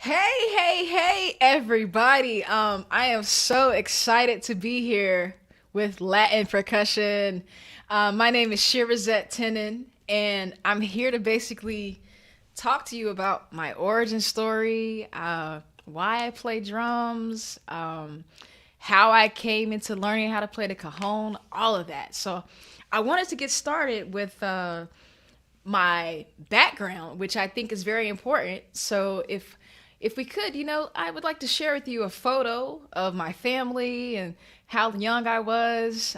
Hey, everybody. I am so excited to be here with Latin percussion. My name is Shirazette Tinnin, and I'm here to basically talk to you about my origin story, why I play drums, how I came into learning how to play the cajon, all of that. So I wanted to get started with my background, which I think is very important. So if we could, I would like to share with you a photo of my family and how young I was.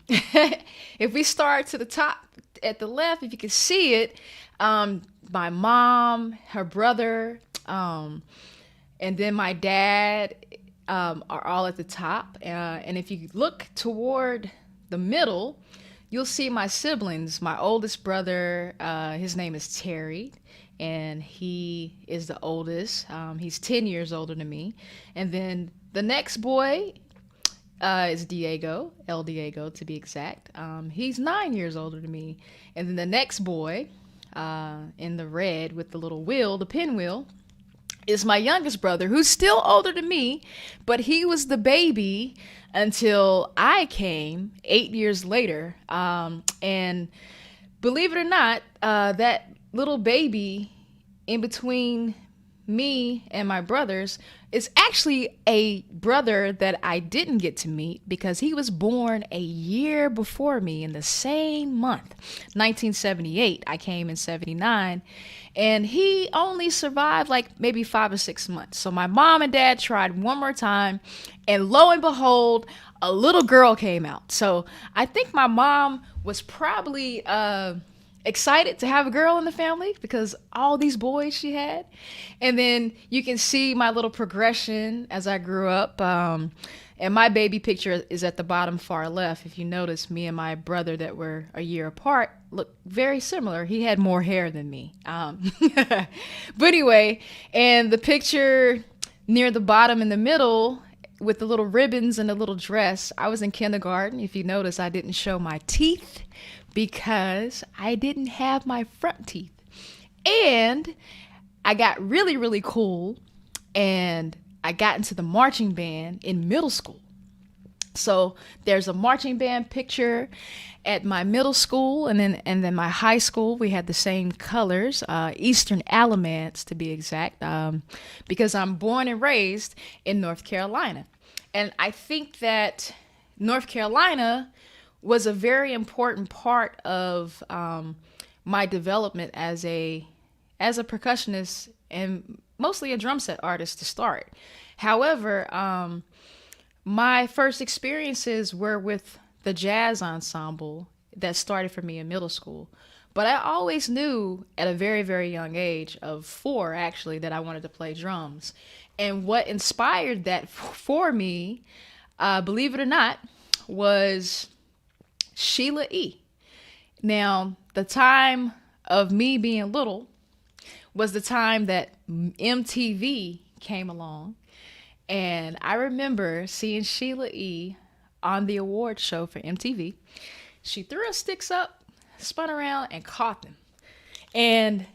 If we start to the top at the left, if you can see it, my mom, her brother, and then my dad are all at the top. And if you look toward the middle, you'll see my siblings. My oldest brother, his name is Terry, and he is the oldest. He's 10 years older than me. And then the next boy is Diego, El Diego to be exact. He's 9 years older than me. And then the next boy in the red with the little wheel, the pinwheel, is my youngest brother, who's still older than me, but he was the baby until I came 8 years later. And believe it or not, that little baby in between me and my brothers is actually a brother that I didn't get to meet because he was born a year before me in the same month, 1978. I came in 79, and he only survived like maybe 5 or 6 months. So my mom and dad tried one more time, and lo and behold, a little girl came out. So I think my mom was probably excited to have a girl in the family because all these boys she had. And then you can see my little progression as I grew up. And my baby picture is at the bottom far left. If you notice, me and my brother that were a year apart look very similar. He had more hair than me. But anyway, and the picture near the bottom in the middle with the little ribbons and the little dress, I was in kindergarten. If you notice, I didn't show my teeth because I didn't have my front teeth. And I got really, really cool, and I got into the marching band in middle school. So there's a marching band picture at my middle school, and then my high school. We had the same colors, Eastern Alamance to be exact, because I'm born and raised in North Carolina, and I think that North Carolina was a very important part of my development as a percussionist and mostly a drum set artist to start. However, my first experiences were with the jazz ensemble that started for me in middle school. But I always knew at a very, very young age of 4, actually, that I wanted to play drums. And what inspired that for me, believe it or not, was Sheila E. Now, the time of me being little was the time that MTV came along. And I remember seeing Sheila E. on the award show for MTV. She threw her sticks up, spun around, and caught them. And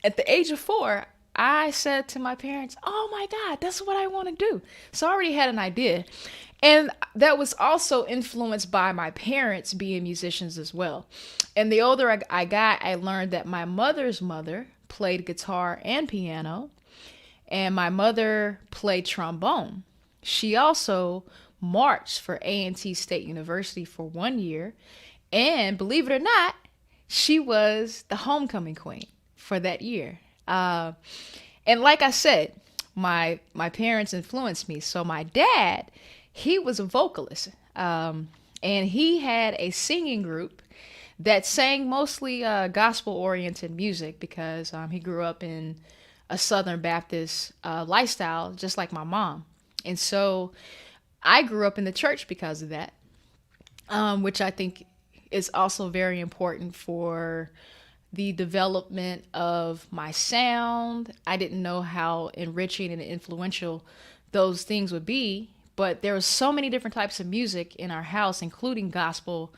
at the age of 4, I said to my parents, "Oh my God, that's what I want to do." So I already had an idea. And that was also influenced by my parents being musicians as well. And the older I got, I learned that my mother's mother played guitar and piano, and my mother played trombone. She also marched for A&T State University for 1 year. And believe it or not, she was the homecoming queen for that year. And like I said, my parents influenced me. So my dad, he was a vocalist, and he had a singing group that sang mostly gospel-oriented music because he grew up in a Southern Baptist lifestyle, just like my mom. And so I grew up in the church because of that, which I think is also very important for the development of my sound. I didn't know how enriching and influential those things would be, but there were so many different types of music in our house, including gospel,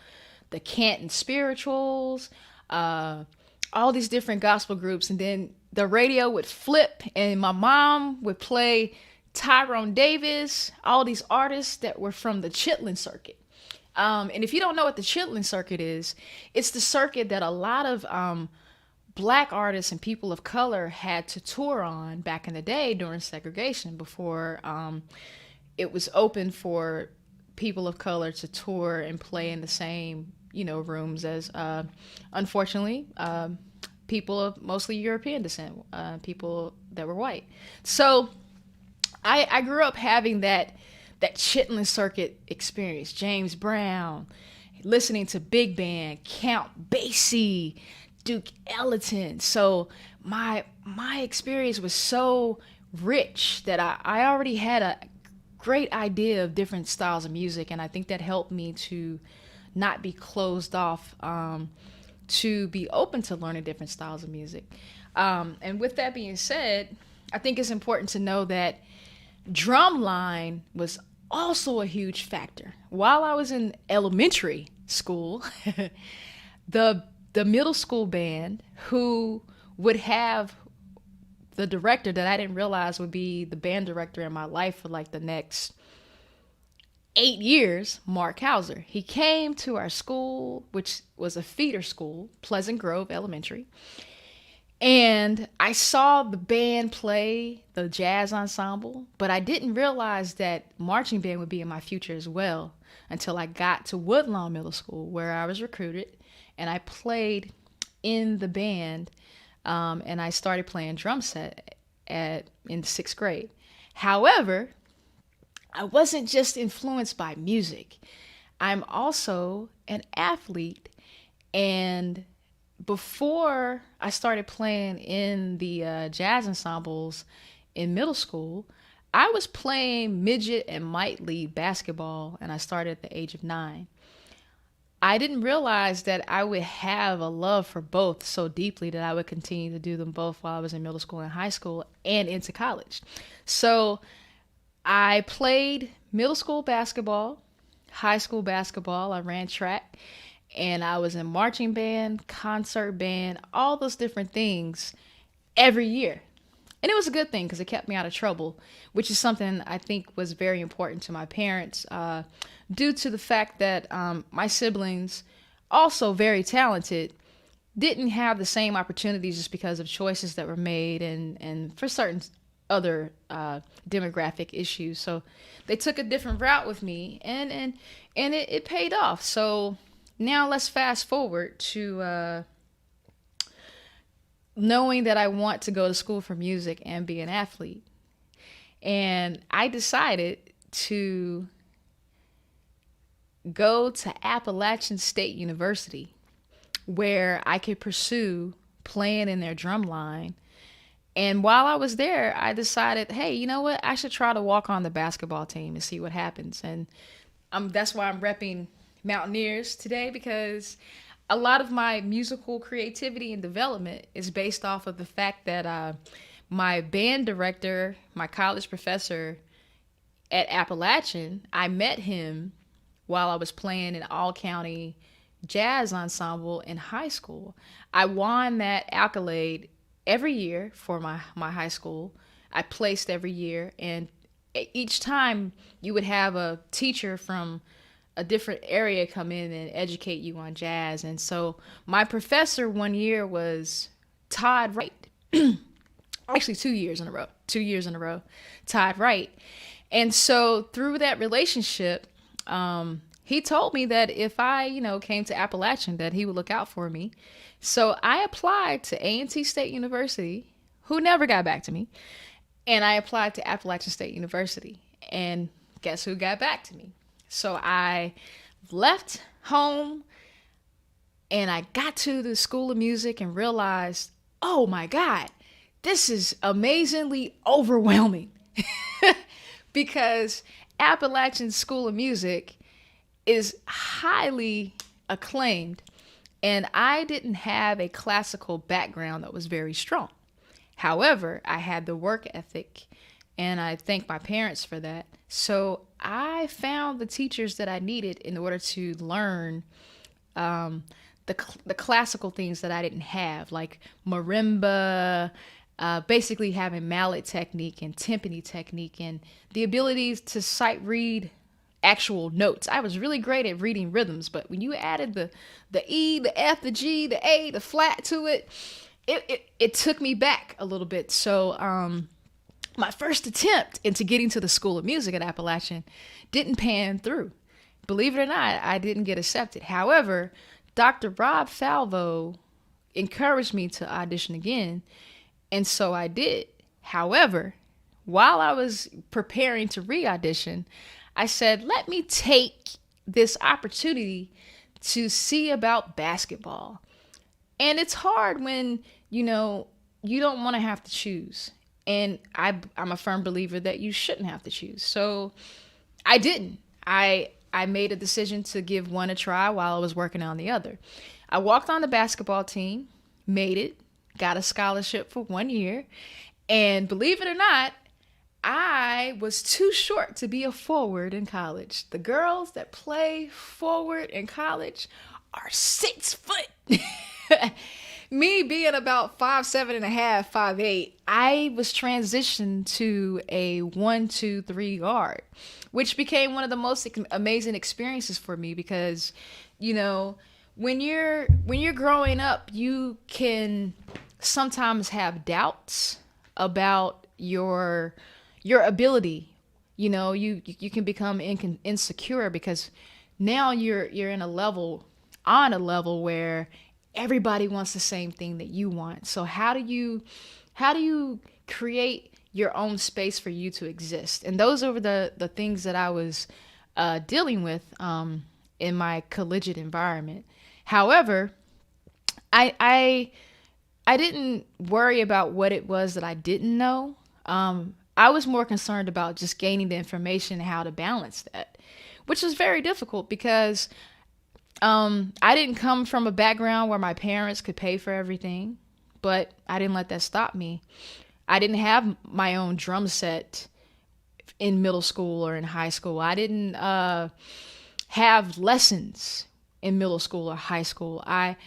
the Canton spirituals, all these different gospel groups. And then the radio would flip and my mom would play Tyrone Davis, all these artists that were from the Chitlin circuit. And if you don't know what the Chitlin circuit is, it's the circuit that a lot of black artists and people of color had to tour on back in the day during segregation, before it was open for people of color to tour and play in the same, rooms as, unfortunately, people of mostly European descent, people that were white. So I grew up having that Chitlin circuit experience. James Brown, listening to big band, Count Basie, Duke Ellington. So my experience was so rich that I already had a great idea of different styles of music, and I think that helped me to not be closed off, to be open to learning different styles of music. And with that being said, I think it's important to know that drumline was also a huge factor. While I was in elementary school, the middle school band, who would have the director that I didn't realize would be the band director in my life for like the next 8 years, Mark Hauser. He came to our school, which was a feeder school, Pleasant Grove Elementary. And I saw the band play the jazz ensemble, but I didn't realize that marching band would be in my future as well until I got to Woodlawn Middle School, where I was recruited, and I played in the band, and I started playing drum set in 6th grade. However, I wasn't just influenced by music. I'm also an athlete, and before I started playing in the jazz ensembles in middle school, I was playing midget and mite league basketball, and I started at the age of 9. I didn't realize that I would have a love for both so deeply that I would continue to do them both while I was in middle school and high school and into college. So I played middle school basketball, high school basketball, I ran track, and I was in marching band, concert band, all those different things every year. And it was a good thing because it kept me out of trouble, which is something I think was very important to my parents, due to the fact that my siblings, also very talented, didn't have the same opportunities just because of choices that were made and for certain other demographic issues. So they took a different route with me, and it paid off. So now let's fast forward to knowing that I want to go to school for music and be an athlete. And I decided to go to Appalachian State University, where I could pursue playing in their drum line. And while I was there, I decided, hey, you know what? I should try to walk on the basketball team and see what happens. And that's why I'm repping Mountaineers today, because a lot of my musical creativity and development is based off of the fact that my band director, my college professor at Appalachian, I met him while I was playing an all-county jazz ensemble in high school. I won that accolade every year for my high school. I placed every year, and each time you would have a teacher from a different area come in and educate you on jazz. And so my professor one year was Todd Wright. Actually 2 years in a row, Todd Wright. And so through that relationship, he told me that if I, came to Appalachian, that he would look out for me. So I applied to A&T State University, who never got back to me. And I applied to Appalachian State University. And guess who got back to me? So I left home and I got to the School of Music and realized, oh my God, this is amazingly overwhelming. Because Appalachian School of Music is highly acclaimed, and I didn't have a classical background that was very strong. However, I had the work ethic, and I thank my parents for that. So I found the teachers that I needed in order to learn the classical things that I didn't have, like marimba, basically having mallet technique and timpani technique and the ability to sight read actual notes. I was really great at reading rhythms, but when you added the E, the F, the G, the A, the flat to it, it took me back a little bit. So my first attempt into getting to the School of Music at Appalachian didn't pan through. Believe it or not, I didn't get accepted. However, Dr. Rob Falvo encouraged me to audition again, and so I did. However, while I was preparing to re-audition, I said, let me take this opportunity to see about basketball. And it's hard when, you don't want to have to choose. And I'm a firm believer that you shouldn't have to choose. So I didn't. I made a decision to give one a try while I was working on the other. I walked on the basketball team, made it, got a scholarship for 1 year. And believe it or not, I was too short to be a forward in college. The girls that play forward in college are 6 foot. Me being about 5'7.5", 5'8", I was transitioned to a 1-2-3 guard, which became one of the most amazing experiences for me because, when you're growing up, you can sometimes have doubts about your ability. You can become insecure because now you're on a level where everybody wants the same thing that you want. So how do you create your own space for you to exist? And those are the things that I was dealing with in my collegiate environment. However, I didn't worry about what it was that I didn't know. I was more concerned about just gaining the information and how to balance that, which was very difficult because I didn't come from a background where my parents could pay for everything, but I didn't let that stop me. I didn't have my own drum set in middle school or in high school. I didn't have lessons in middle school or high school. I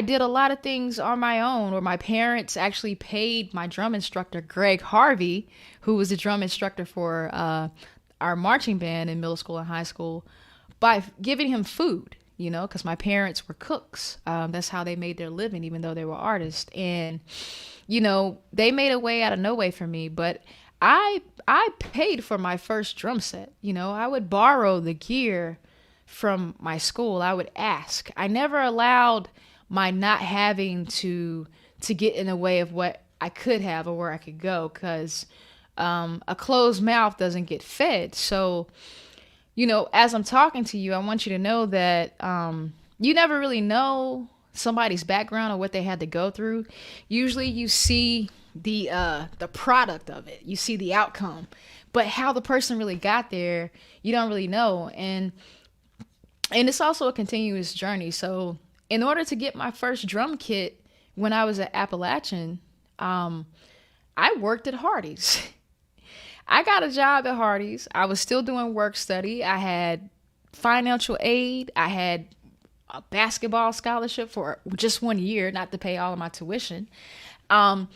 did a lot of things on my own, or my parents actually paid my drum instructor, 𝗟𝗩𝗦𝗘, who was the drum instructor for our marching band in middle school and high school, by giving him food, because my parents were cooks. That's how they made their living, even though they were artists. And, they made a way out of no way for me. But I paid for my first drum set. I would borrow the gear from my school. I would ask. I never allowed my not having to get in the way of what I could have or where I could go, because a closed mouth doesn't get fed. So, as I'm talking to you, I want you to know that you never really know somebody's background or what they had to go through. Usually you see the product of it. You see the outcome. But how the person really got there, you don't really know. And it's also a continuous journey. So in order to get my first drum kit when I was at Appalachian, I worked at Hardee's. I got a job at Hardee's. I was still doing work study. I had financial aid. I had a basketball scholarship for just 1 year, not to pay all of my tuition. And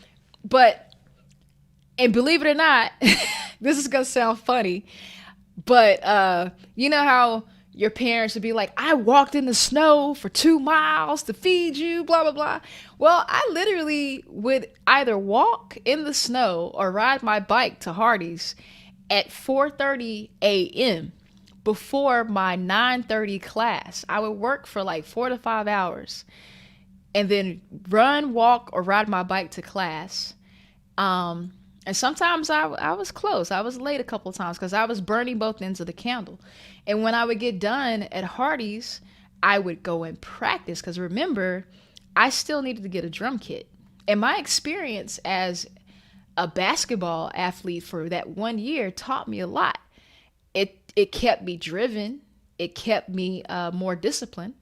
believe it or not, this is going to sound funny, but you know how your parents would be like, I walked in the snow for 2 miles to feed you, blah, blah, blah. Well, I literally would either walk in the snow or ride my bike to Hardee's at 4:30 a.m. before my 9:30 class. I would work for like 4 to 5 hours and then run, walk, or ride my bike to class. And sometimes I was close. I was late a couple of times because I was burning both ends of the candle. And when I would get done at Hardee's, I would go and practice because remember, I still needed to get a drum kit. And my experience as a basketball athlete for that 1 year taught me a lot. It kept me driven. It kept me more disciplined.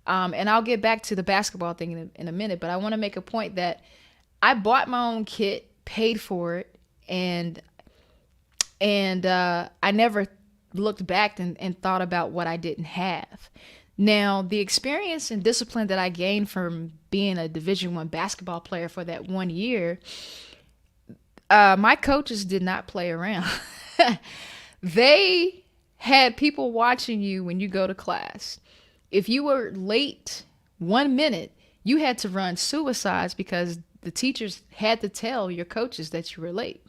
And I'll get back to the basketball thing in a minute, but I want to make a point that I bought my own kit, paid for it, and I never looked back and thought about what I didn't have. Now, the experience and discipline that I gained from being a Division I basketball player for that 1 year My coaches did not play around. They had people watching you when you go to class. If you were late 1 minute, you had to run suicides because the teachers had to tell your coaches that you were late.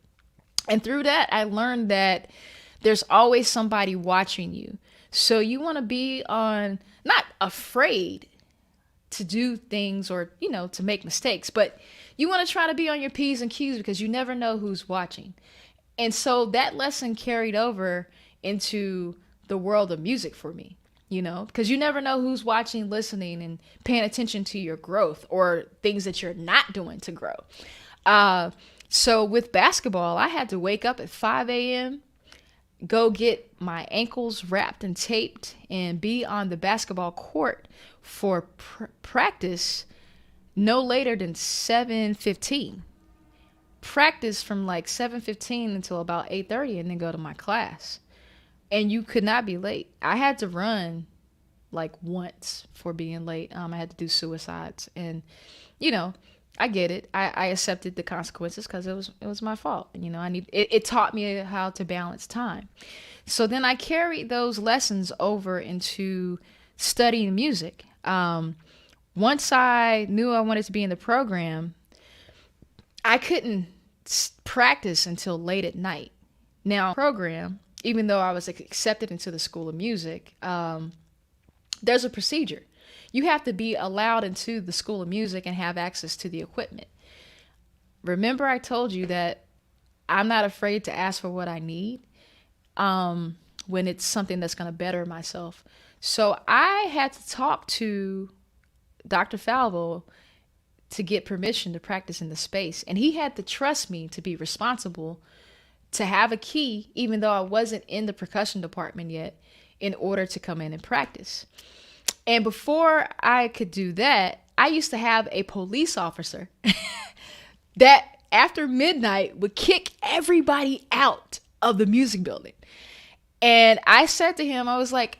And through that, I learned that there's always somebody watching you. So you want to be on, not afraid to do things or, to make mistakes, but you want to try to be on your P's and Q's because you never know who's watching. And so that lesson carried over into the world of music for me, because you never know who's watching, listening, and paying attention to your growth or things that you're not doing to grow. So with basketball, I had to wake up at 5 a.m., go get my ankles wrapped and taped, and be on the basketball court for practice no later than 7:15. Practice from like 7:15 until about 8:30, and then go to my class. And you could not be late. I had to run like once for being late. I had to do suicides, and I get it. I accepted the consequences because it was my fault. And it taught me how to balance time. So then I carried those lessons over into studying music. Once I knew I wanted to be in the program, I couldn't practice until late at night. Now, program, even though I was accepted into the School of Music, there's a procedure. You have to be allowed into the School of Music and have access to the equipment. Remember, I told you that I'm not afraid to ask for what I need when it's something that's going to better myself. So I had to talk to Dr. 𝗟𝗩 to get permission to practice in the space. And he had to trust me to be responsible, to have a key, even though I wasn't in the percussion department yet, in order to come in and practice. And before I could do that, I used to have a police officer that after midnight would kick everybody out of the music building. And I said to him, I was like,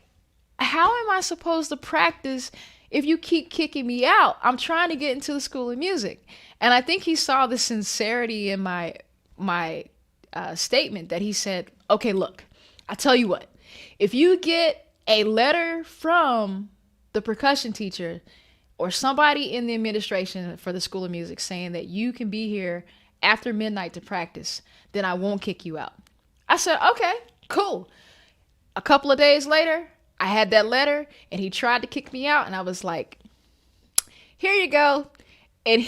how am I supposed to practice if you keep kicking me out? I'm trying to get into the School of Music. And I think he saw the sincerity in my statement, that he said, okay, look, I tell you what, if you get a letter from the percussion teacher or somebody in the administration for the School of Music saying that you can be here after midnight to practice, then I won't kick you out. I said, okay, cool. A couple of days later, I had that letter, and he tried to kick me out, and I was like, here you go. And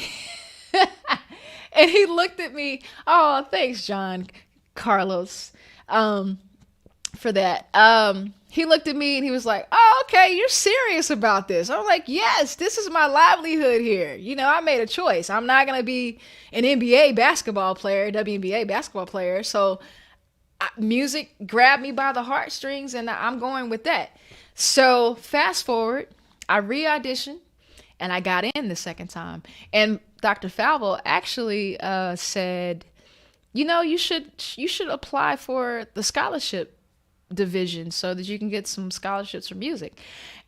and he looked at me, oh, thanks, John Carlos, for that. He looked at me and he was like, oh, okay, you're serious about this. I'm like, yes, this is my livelihood here. I made a choice. I'm not going to be an NBA basketball player, WNBA basketball player. So music grabbed me by the heartstrings, and I'm going with that. So fast forward, I re-auditioned, and I got in the second time. And Dr. 𝗟𝗩 actually said, you should apply for the scholarship division so that you can get some scholarships for music.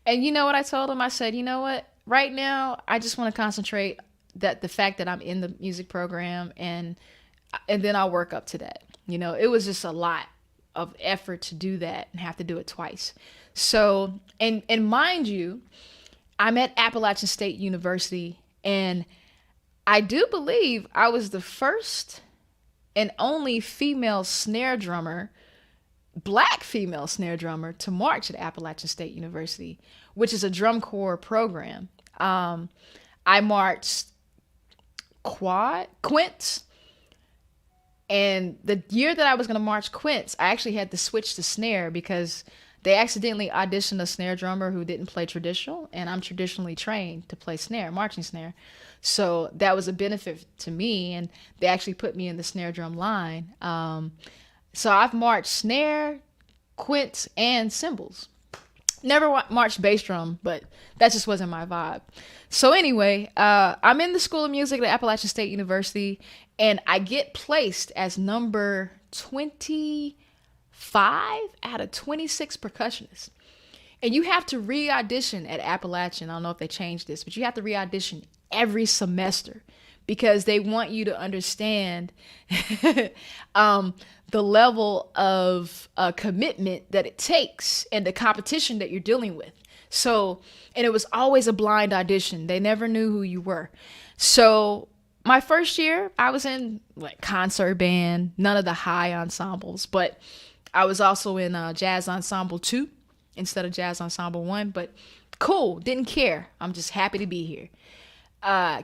And you know what I told him? I said, you know what? Right now, I just want to concentrate the fact that I'm in the music program, and then I'll work up to that. It was just a lot of effort to do that and have to do it twice. So, and mind you, I'm at Appalachian State University, and I do believe I was the first and only female snare drummer, Black female snare drummer, to march at Appalachian State University, which is a drum corps program. I marched quints, and the year that I was going to march quints, I actually had to switch to snare because they accidentally auditioned a snare drummer who didn't play traditional, and I'm traditionally trained to play snare, marching snare. So that was a benefit to me, and they actually put me in the snare drum line. So I've marched snare, quints, and cymbals. Never marched bass drum, but that just wasn't my vibe. So anyway, I'm in the School of Music at Appalachian State University, and I get placed as number 25 out of 26 percussionists. And you have to re-audition at Appalachian. I don't know if they changed this, but you have to re-audition every semester because they want you to understand the level of commitment that it takes and the competition that you're dealing with. So, and it was always a blind audition. They never knew who you were. So my first year, I was in like concert band, none of the high ensembles, but I was also in jazz ensemble 2 instead of jazz ensemble 1, but cool, didn't care. I'm just happy to be here.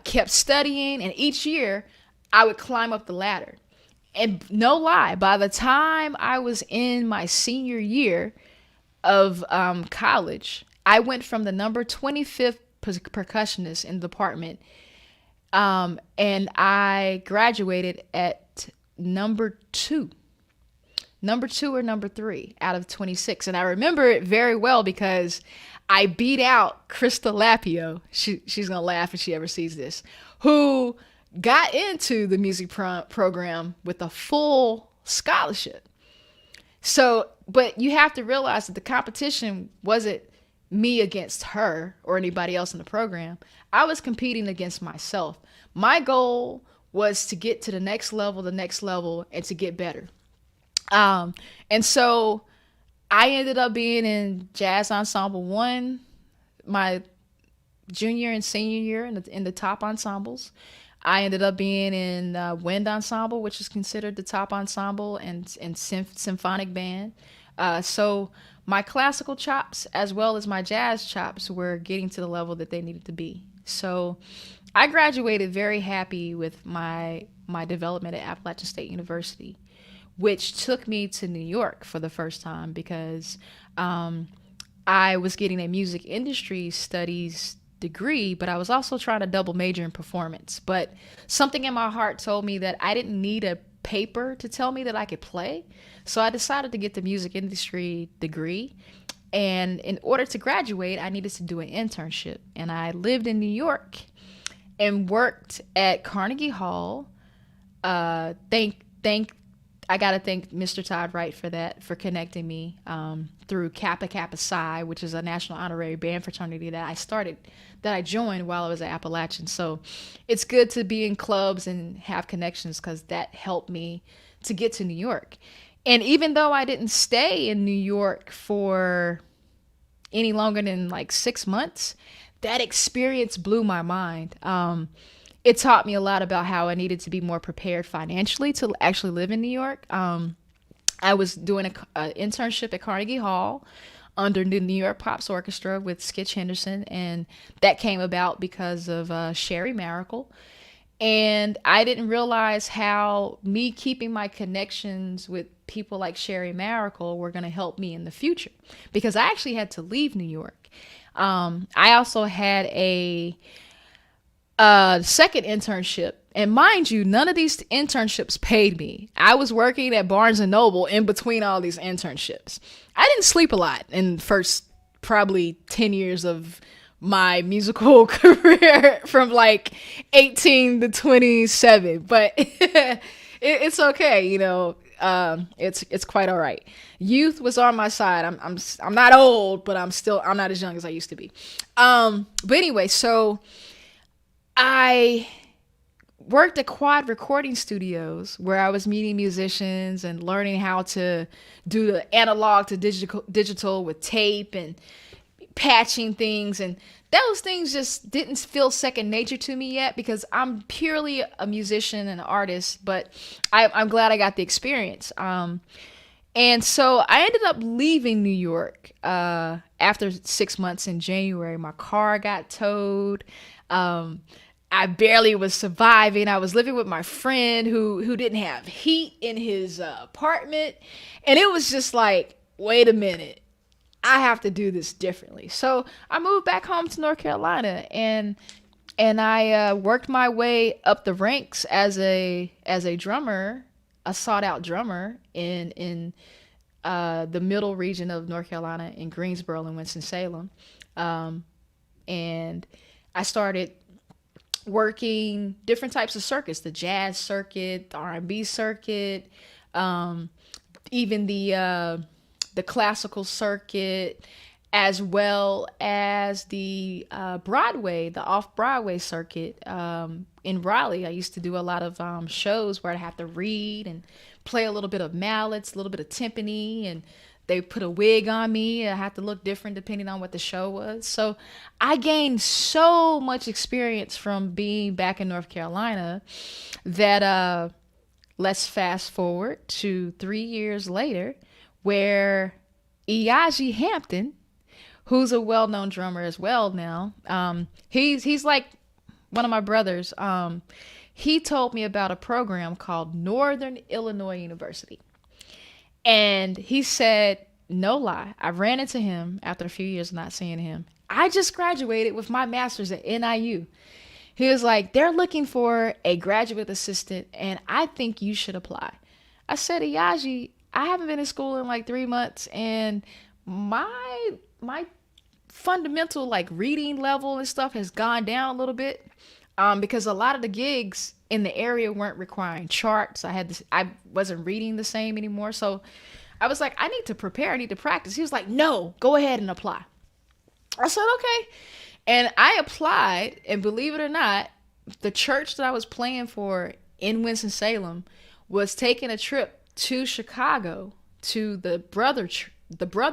Kept studying, and each year I would climb up the ladder. And no lie, by the time I was in my senior year of college, I went from the number 25th percussionist in the department, and I graduated at number 2. Number 2 or number 3 out of 26. And I remember it very well because I beat out Krista Lapio. She's going to laugh if she ever sees this, who got into the music program with a full scholarship. So, but you have to realize that the competition wasn't me against her or anybody else in the program. I was competing against myself. My goal was to get to the next level, and to get better. And so I ended up being in jazz ensemble 1, my junior and senior year in the top ensembles. I ended up being in wind ensemble, which is considered the top ensemble, and symphonic band. So my classical chops as well as my jazz chops were getting to the level that they needed to be. So I graduated very happy with my development at Appalachian State University, which took me to New York for the first time because I was getting a music industry studies degree, but I was also trying to double major in performance. But something in my heart told me that I didn't need a paper to tell me that I could play. So I decided to get the music industry degree. And in order to graduate, I needed to do an internship. And I lived in New York and worked at Carnegie Hall. I got to thank Mr. Todd Wright for that, for connecting me through 𝗟𝗩 𝗟𝗡, which is a national honorary band fraternity that I joined while I was at Appalachian. So it's good to be in clubs and have connections because that helped me to get to New York. And even though I didn't stay in New York for any longer than like 6 months, that experience blew my mind. It taught me a lot about how I needed to be more prepared financially to actually live in New York. I was doing an internship at Carnegie Hall under the New York Pops Orchestra with Skitch Henderson, and that came about because of Sherry Maracle. And I didn't realize how me keeping my connections with people like Sherry Maracle were going to help me in the future, because I actually had to leave New York. I also had a second internship, and mind you, none of these internships paid me. I was working at Barnes and Noble in between all these internships. I didn't sleep a lot in the first probably 10 years of my musical career from like 18 to 27, but it's okay, you know. It's quite all right. Youth was on my side. I'm not old, but I'm not as young as I used to be. But anyway, so I worked at Quad Recording Studios where I was meeting musicians and learning how to do the analog to digital with tape and patching things. And those things just didn't feel second nature to me yet because I'm purely a musician and an artist, but I'm glad I got the experience. And so I ended up leaving New York after 6 months in January. My car got towed. I barely was surviving. I was living with my friend who didn't have heat in his apartment. And it was just like, wait a minute, I have to do this differently. So I moved back home to North Carolina, and I worked my way up the ranks as a drummer, a sought out drummer in the middle region of North Carolina, in Greensboro and Winston-Salem. And I started working different types of circuits, the jazz circuit, the R&B circuit, even the classical circuit, as well as the Broadway, the off-Broadway circuit, in in Raleigh, I used to do a lot of shows where I'd have to read and play a little bit of mallets, a little bit of timpani, and they put a wig on me. I had to look different depending on what the show was. So I gained so much experience from being back in North Carolina that let's fast forward to 3 years later, where 𝗟𝗩𝗦𝗙𝗘𝗦, who's a well-known drummer as well now, he's like one of my brothers. He told me about a program called Northern Illinois University. And he said, no lie, I ran into him after a few years of not seeing him. I just graduated with my master's at NIU. He was like, they're looking for a graduate assistant, and I think you should apply. I said, 𝗟𝗩𝗦𝗙, I haven't been in school in like 3 months, and my fundamental like reading level and stuff has gone down a little bit, because a lot of the gigs in the area weren't requiring charts. I wasn't reading the same anymore. So I was like, I need to prepare. I need to practice. He was like, no, go ahead and apply. I said, okay. And I applied, and believe it or not, the church that I was playing for in Winston-Salem was taking a trip to Chicago to the brother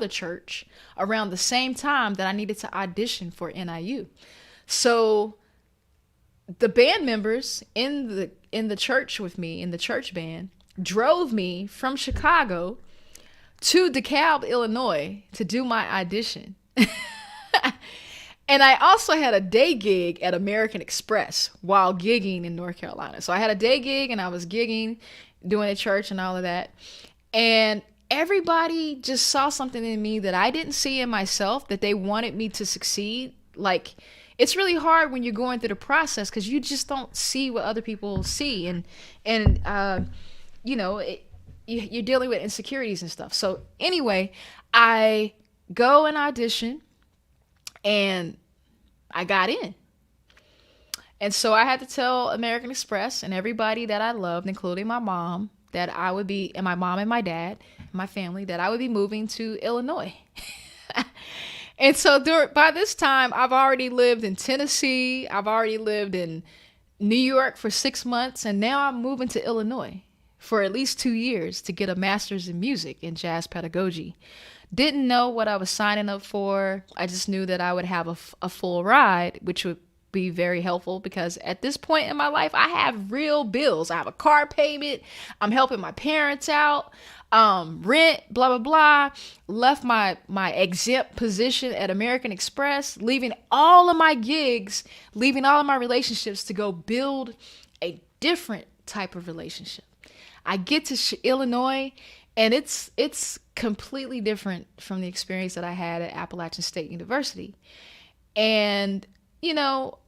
church around the same time that I needed to audition for NIU. So the band members in the church with me, in the church band, drove me from Chicago to DeKalb, Illinois to do my audition. And I also had a day gig at American Express while gigging in North Carolina. So I had a day gig and I was gigging, doing a church and all of that. And everybody just saw something in me that I didn't see in myself, that they wanted me to succeed. Like, it's really hard when you're going through the process because you just don't see what other people see. And you know, you're dealing with insecurities and stuff. So anyway, I go and audition, and I got in. And so I had to tell American Express and everybody that I loved, including my mom, that I would be, and my mom and my dad, my family, that I would be moving to Illinois. And so by this time, I've already lived in Tennessee. I've already lived in New York for 6 months. And now I'm moving to Illinois for at least 2 years to get a master's in music in jazz pedagogy. Didn't know what I was signing up for. I just knew that I would have a full ride, which would be very helpful because at this point in my life, I have real bills. I have a car payment. I'm helping my parents out. Rent, blah, blah, blah. Left my exempt position at American Express, leaving all of my gigs, leaving all of my relationships to go build a different type of relationship. I get to Illinois, and it's completely different from the experience that I had at Appalachian State University. And, you know,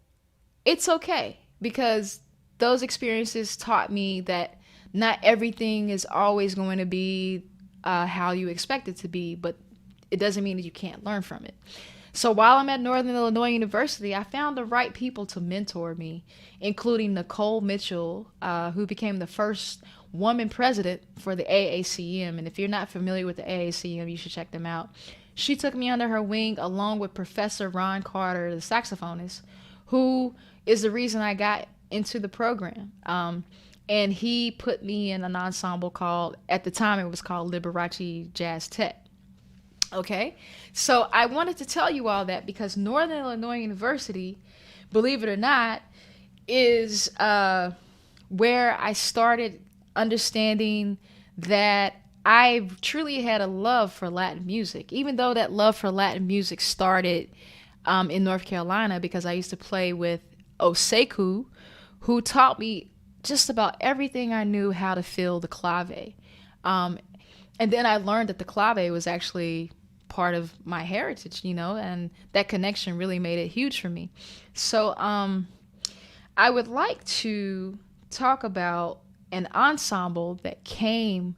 it's okay because those experiences taught me that not everything is always going to be how you expect it to be, but it doesn't mean that you can't learn from it. So while I'm at Northern Illinois University, I found the right people to mentor me, including Nicole Mitchell, who became the first woman president for the AACM. And if you're not familiar with the AACM, you should check them out. She took me under her wing along with Professor Ron Carter, the saxophonist, who is the reason I got into the program. And he put me in an ensemble called, at the time it was called Liberace Jazz Tech. Okay, so I wanted to tell you all that because Northern Illinois University, believe it or not, is where I started understanding that I truly had a love for Latin music, even though that love for Latin music started in North Carolina because I used to play with 𝗟𝗡𝗙𝗘𝗦, who taught me just about everything I knew how to feel the 𝗟𝗩. And then I learned that the 𝗟𝗩 was actually part of my heritage, you know, and that connection really made it huge for me. So I would like to talk about an ensemble that came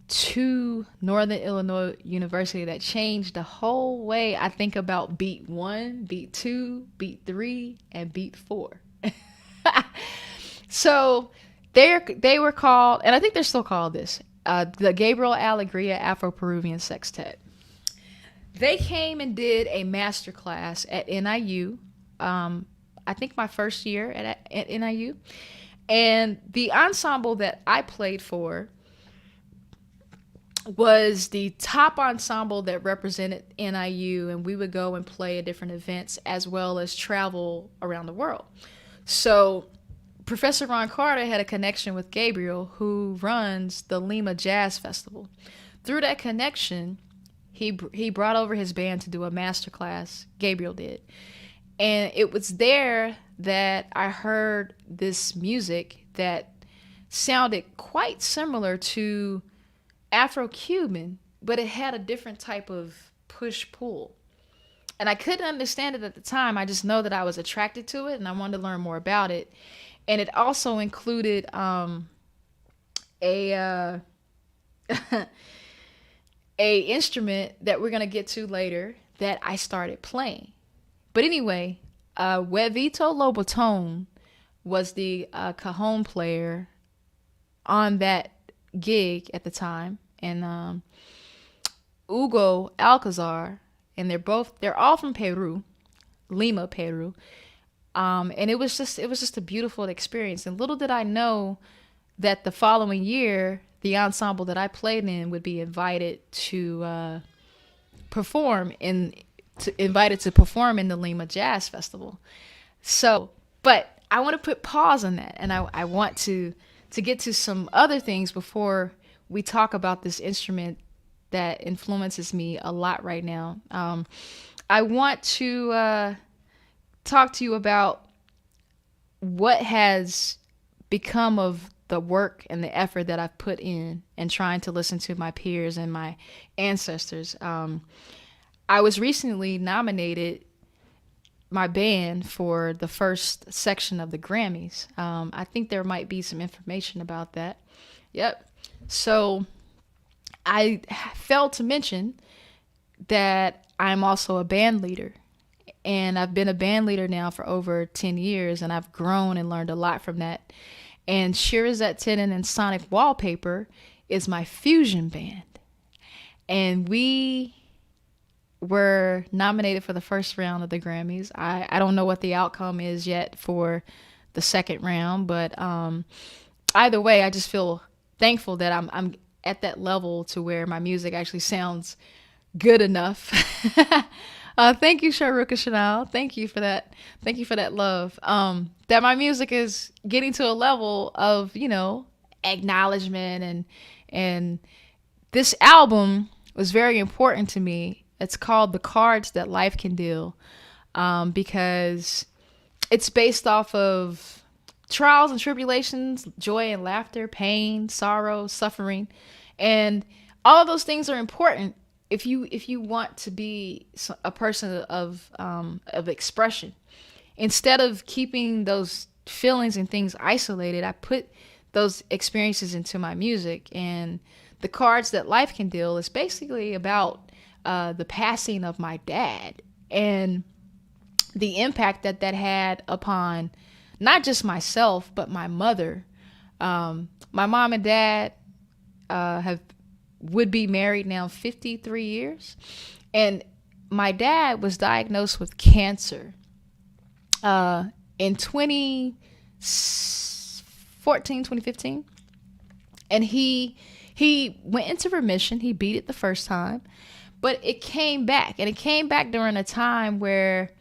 to Northern Illinois University that changed the whole way I think about beat 1, beat 2, beat 3, and beat 4. So they were called, and I think they're still called this, the 𝗟𝗩𝗦𝗘 𝗟𝗑𝗩𝗪 Afro-Peruvian Sextet. They came and did a master class at NIU. I think my first year at NIU. And the ensemble that I played for was the top ensemble that represented NIU, and we would go and play at different events as well as travel around the world. So Professor Ron Carter had a connection with Gabriel, who runs the Lima Jazz Festival. Through that connection, he brought over his band to do a master class. Gabriel did. And it was there that I heard this music that sounded quite similar to Afro-Cuban, but it had a different type of push-pull. And I couldn't understand it at the time. I just know that I was attracted to it and I wanted to learn more about it. And it also included a instrument that we're going to get to later that I started playing. But anyway, 𝗟𝗡𝗦𝗘 𝗦𝗛𝗡 was the cajon player on that gig at the time. And 𝗟𝗩𝗪 𝗟𝗡𝗙𝗧𝗧𝗘, and they're all from Peru, Lima, Peru. And it was just a beautiful experience. And little did I know that the following year, the ensemble that I played in would be invited to perform in the Lima Jazz Festival. So, but I want to put pause on that, and I want to get to some other things before we talk about this instrument that influences me a lot right now. I want to talk to you about what has become of the work and the effort that I've put in trying to listen to my peers and my ancestors. I was recently nominated, my band, for the first section of the Grammys. I think there might be some information about that. Yep. So I failed to mention that I'm also a band leader. And I've been a band leader now for over 10 years, and I've grown and learned a lot from that. And Shirazette, Tinnin, and Sonic Wallpaper is my fusion band. And we were nominated for the first round of the Grammys. I don't know what the outcome is yet for the second round, but either way, I just feel thankful that I'm at that level to where my music actually sounds good enough. Thank you, 𝗟𝗪𝗘𝗧𝗘𝗧𝗘. Thank you for that. Thank you for that love. That my music is getting to a level of, acknowledgement, and this album was very important to me. It's called The Cards That Life Can Deal, because it's based off of trials and tribulations, joy and laughter, pain, sorrow, suffering, and all of those things are important if you want to be a person of expression. Instead of keeping those feelings and things isolated, I put those experiences into my music. And The Cards That Life Can Deal is basically about the passing of my dad and the impact that had upon not just myself, but my mother. My mom and dad would be married now 53 years. And my dad was diagnosed with cancer in 2015. And he went into remission. He beat it the first time. But it came back, and it came back during a time where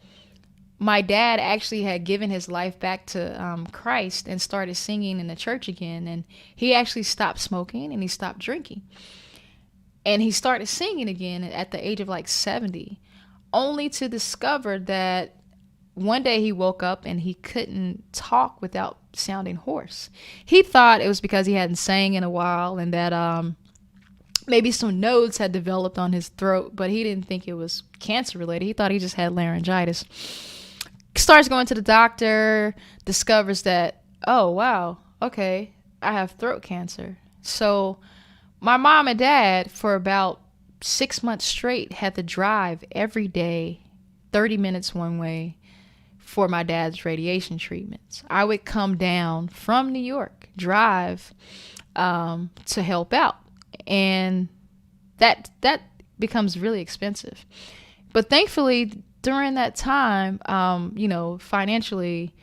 my dad actually had given his life back to Christ and started singing in the church again. And he actually stopped smoking and he stopped drinking. And he started singing again at the age of like 70, only to discover that one day he woke up and he couldn't talk without sounding hoarse. He thought it was because he hadn't sang in a while and that maybe some nodes had developed on his throat, but he didn't think it was cancer related. He thought he just had laryngitis. Starts going to the doctor, discovers that, oh, wow, okay, I have throat cancer. So my mom and dad, for about 6 months straight, had to drive every day, 30 minutes one way, for my dad's radiation treatments. I would come down from New York, drive to help out. And that becomes really expensive. But thankfully, during that time, financially,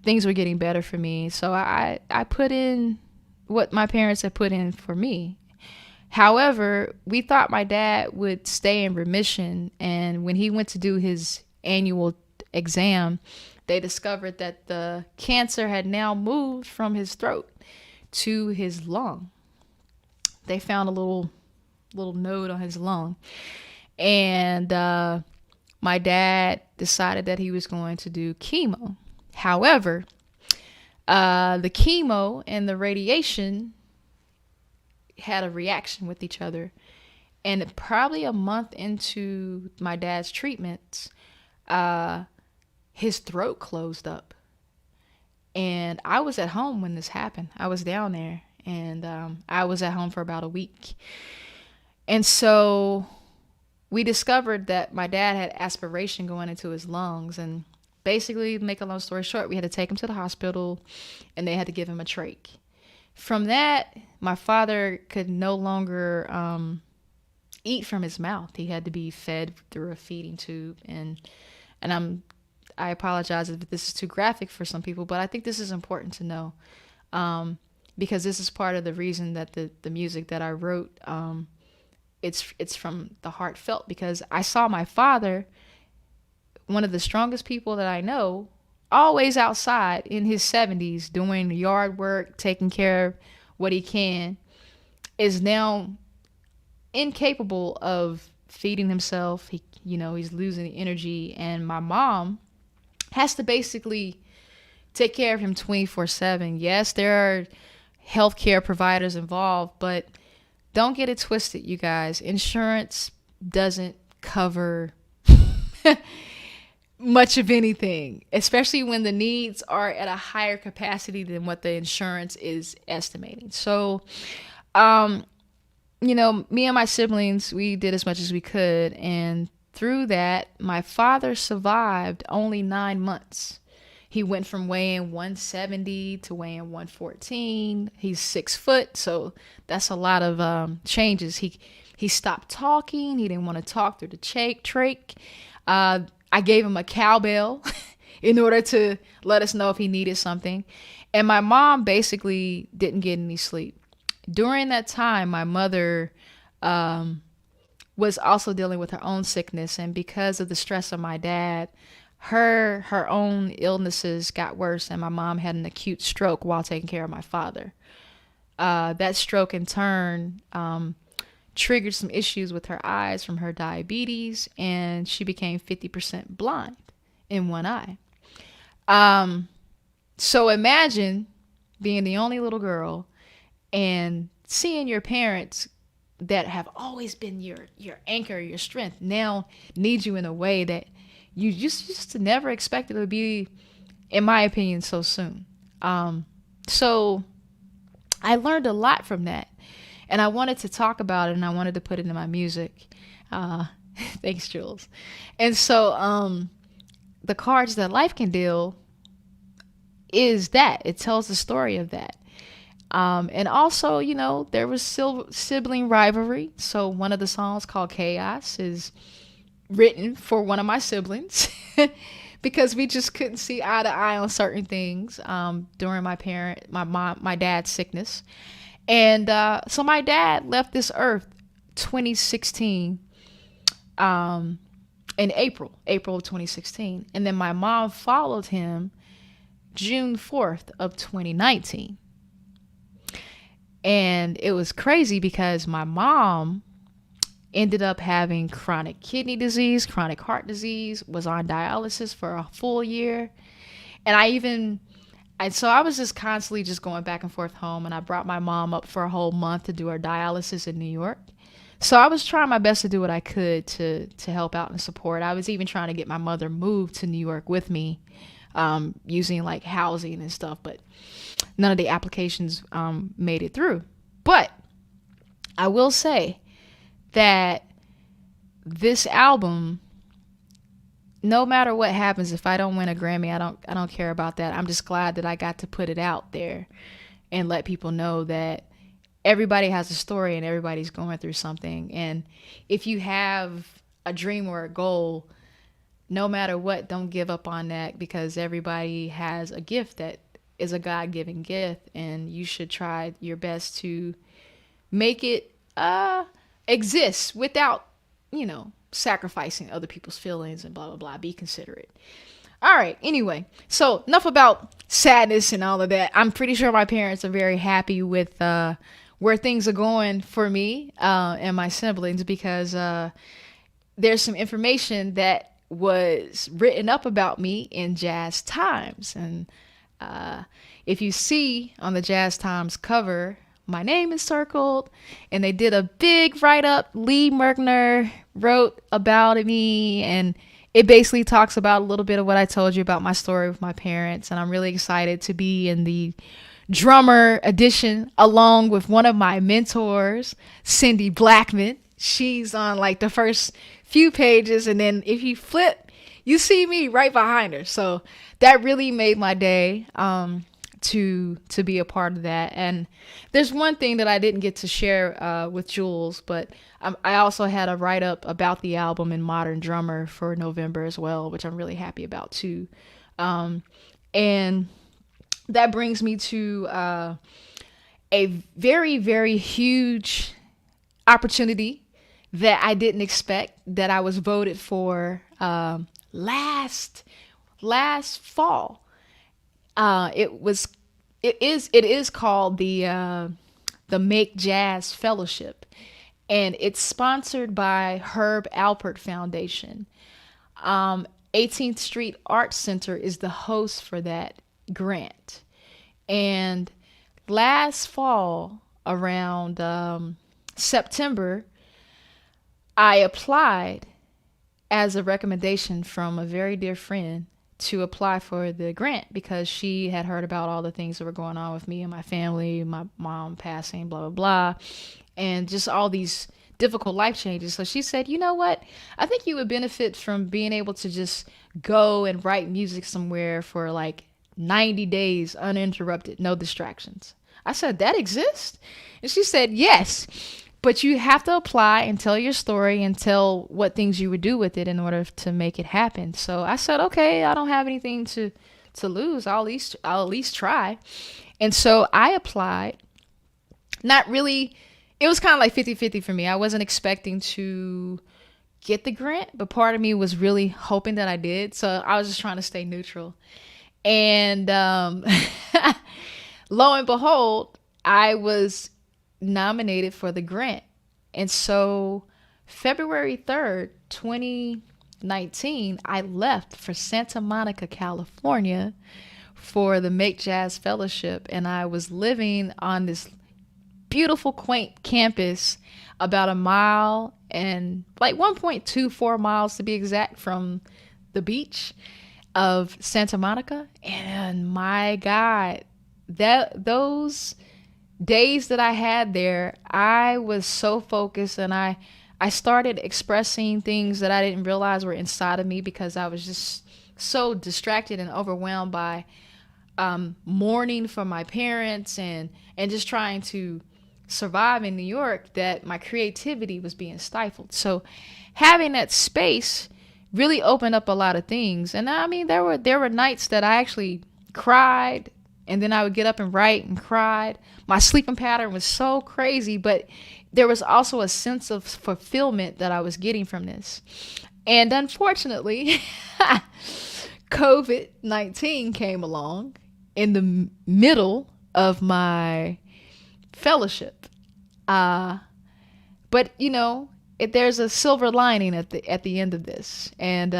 things were getting better for me. So I put in what my parents had put in for me. However, we thought my dad would stay in remission. And when he went to do his annual exam, they discovered that the cancer had now moved from his throat to his lung. They found a little node on his lung. And my dad decided that he was going to do chemo. However, the chemo and the radiation had a reaction with each other. And probably a month into my dad's treatments, his throat closed up. And I was at home when this happened. I was down there, and I was at home for about a week. And so we discovered that my dad had aspiration going into his lungs. And basically, make a long story short, we had to take him to the hospital, and they had to give him a trach. From that, my father could no longer eat from his mouth. He had to be fed through a feeding tube. And I apologize if this is too graphic for some people, but I think this is important to know, because this is part of the reason that the music that I wrote, it's from the heartfelt, because I saw my father, one of the strongest people that I know, always outside in his 70s doing yard work, taking care of what he can, is now incapable of feeding himself. He's losing the energy, and my mom has to basically take care of him 24/7. Yes, there are healthcare providers involved, but don't get it twisted, you guys. Insurance doesn't cover much of anything, especially when the needs are at a higher capacity than what the insurance is estimating. So, me and my siblings, we did as much as we could. And through that, my father survived only 9 months. He went from weighing 170 to weighing 114. He's 6 foot, so that's a lot of changes. He stopped talking. He didn't want to talk through the trach. I gave him a cowbell in order to let us know if he needed something. And my mom basically didn't get any sleep. During that time, my mother was also dealing with her own sickness. And because of the stress of my dad, her own illnesses got worse. And my mom had an acute stroke while taking care of my father. That stroke in turn triggered some issues with her eyes from her diabetes, and she became 50% blind in one eye. So imagine being the only little girl and seeing your parents that have always been your anchor, your strength, now need you in a way that you just never expected it to be, in my opinion, so soon. So I learned a lot from that. And I wanted to talk about it, and I wanted to put it in my music. Thanks, Jules. And so the cards that life can deal is that. It tells the story of that. And also, there was sibling rivalry. So one of the songs called Chaos is written for one of my siblings because we just couldn't see eye to eye on certain things during my dad's sickness. And so my dad left this earth 2016 in April of 2016. And then my mom followed him June 4th of 2019. And it was crazy because my mom ended up having chronic kidney disease, chronic heart disease, was on dialysis for a full year. And so I was just constantly just going back and forth home, and I brought my mom up for a whole month to do her dialysis in New York. So I was trying my best to do what I could to help out and support. I was even trying to get my mother moved to New York with me, using like housing and stuff, but none of the applications made it through. But I will say that this album, no matter what happens, if I don't win a Grammy, I don't care about that. I'm just glad that I got to put it out there and let people know that everybody has a story and everybody's going through something. And if you have a dream or a goal, no matter what, don't give up on that, because everybody has a gift that is a God-given gift, and you should try your best to make it exist without, sacrificing other people's feelings and blah blah blah. Be considerate. All right. Anyway, so enough about sadness and all of that. I'm pretty sure my parents are very happy with where things are going for me and my siblings, because there's some information that was written up about me in Jazz Times. And if you see on the Jazz Times cover, my name is circled, and they did a big write-up. 𝗟𝗩𝗦𝗘 wrote about me, and it basically talks about a little bit of what I told you about my story with my parents. And I'm really excited to be in the drummer edition along with one of my mentors, Cindy Blackman. She's on like the first few pages, and then if you flip, you see me right behind her. So that really made my day to be a part of that. And there's one thing that I didn't get to share with Jules, but I also had a write-up about the album in Modern Drummer for November as well, which I'm really happy about too. And that brings me to a very, very huge opportunity that I didn't expect, that I was voted for last fall. It is called the Make Jazz Fellowship, and it's sponsored by Herb Alpert Foundation. 18th Street Art Center is the host for that grant. And last fall, around September, I applied as a recommendation from a very dear friend to apply for the grant, because she had heard about all the things that were going on with me and my family, my mom passing, blah, blah, blah, and just all these difficult life changes. So she said, you know what? I think you would benefit from being able to just go and write music somewhere for like 90 days uninterrupted, no distractions. I said, that exists? And she said, yes, but you have to apply and tell your story and tell what things you would do with it in order to make it happen. So I said, okay, I don't have anything to lose. I'll at least try. And so I applied. Not really. It was kind of like 50-50 for me. I wasn't expecting to get the grant, but part of me was really hoping that I did. So I was just trying to stay neutral. And lo and behold, I was nominated for the grant. And so February 3rd, 2019, I left for Santa Monica, California for the Make Jazz Fellowship. And I was living on this beautiful, quaint campus about a mile and like 1.24 miles to be exact from the beach of Santa Monica. And my God, those days that I had there, I was so focused, and I started expressing things that I didn't realize were inside of me, because I was just so distracted and overwhelmed by mourning for my parents and just trying to survive in New York, that my creativity was being stifled. So having that space really opened up a lot of things. And I mean, there were nights that I actually cried, and then I would get up and write and cried. My sleeping pattern was so crazy, but there was also a sense of fulfillment that I was getting from this. And unfortunately, COVID-19 came along in the middle of my fellowship. But there's a silver lining at the end of this. And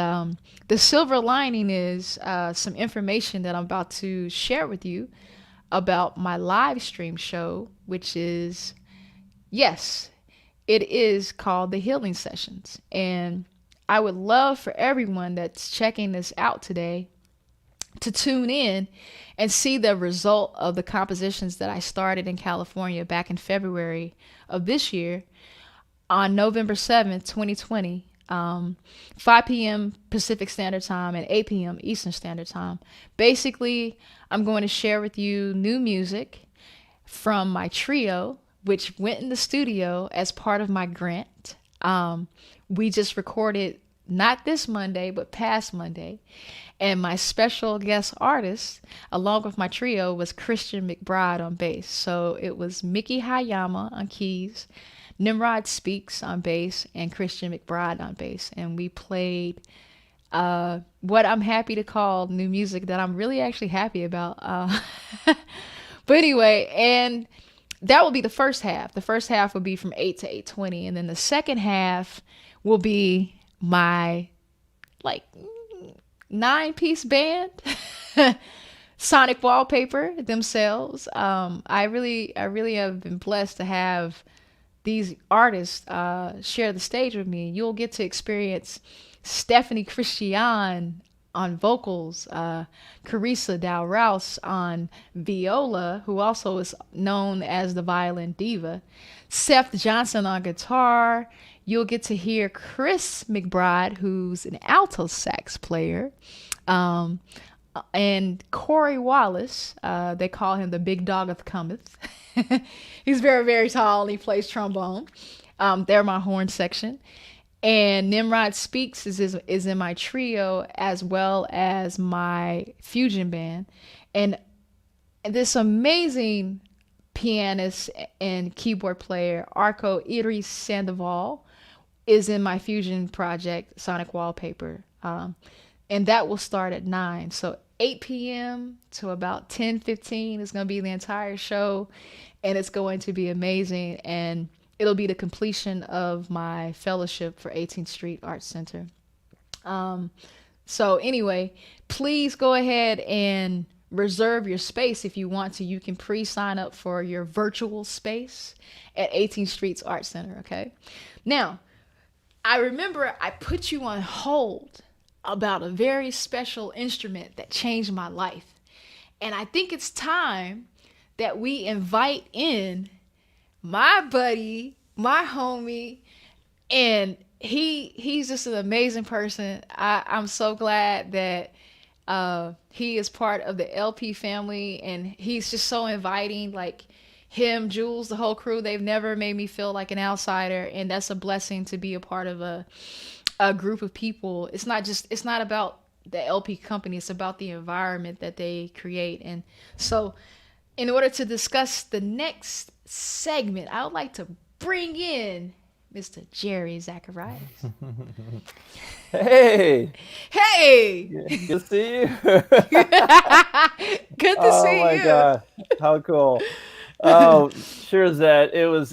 the silver lining is some information that I'm about to share with you about my live stream show, which is, yes, it is called the Healing Sessions. And I would love for everyone that's checking this out today to tune in and see the result of the compositions that I started in California back in February of this year on November 7th, 2020, 5 p.m. Pacific Standard Time and 8 p.m. Eastern Standard Time. Basically, I'm going to share with you new music from my trio, which went in the studio as part of my grant. We just recorded not this Monday, but past Monday. And my special guest artist, along with my trio, was Christian McBride on bass. So it was Mickey Hayama on keys, Nimrod Speaks on bass, and Christian McBride on bass. And we played what I'm happy to call new music that I'm really actually happy about. But anyway, and that will be the first half. The first half will be from 8 to 8:20. And then the second half will be my like 9-piece band. Sonic Wallpaper themselves. I really have been blessed to have these artists share the stage with me. You'll get to experience Stephanie Christian on vocals, Carissa Dow Rouse on viola, who also is known as the violin diva, Seth Johnson on guitar. You'll get to hear Chris McBride, who's an alto sax player, and Corey Wallace. They call him the big dog of Cometh. He's very, very tall and he plays trombone. They're my horn section. And Nimrod Speaks is in my trio, as well as my fusion band. And this amazing pianist and keyboard player, 𝗟𝗣𝗦𝗘𝗦, is in my fusion project, Sonic Wallpaper. And that will start at 9. So 8 p.m. to about 10:15 is going to be the entire show. And it's going to be amazing. And it'll be the completion of my fellowship for 18th Street Arts Center. So anyway, please go ahead and reserve your space if you want to. You can pre-sign up for your virtual space at 18th Street's Arts Center, okay? Now, I remember I put you on hold about a very special instrument that changed my life. And I think it's time that we invite in my buddy, my homie, and he's just an amazing person. I'm so glad that he is part of the LP family, and he's just so inviting. Like him, Jules, the whole crew, they've never made me feel like an outsider, and that's a blessing to be a part of a group of people. It's not about the LP company, it's about the environment that they create. And so in order to discuss the next segment, I would like to bring in Mr. 𝗟𝗣 𝗦𝗧𝗢𝗥𝗜𝗘𝗦. Hey, Hey! good to see you. Good to Oh see my you. God, how cool. Oh, Shirazette,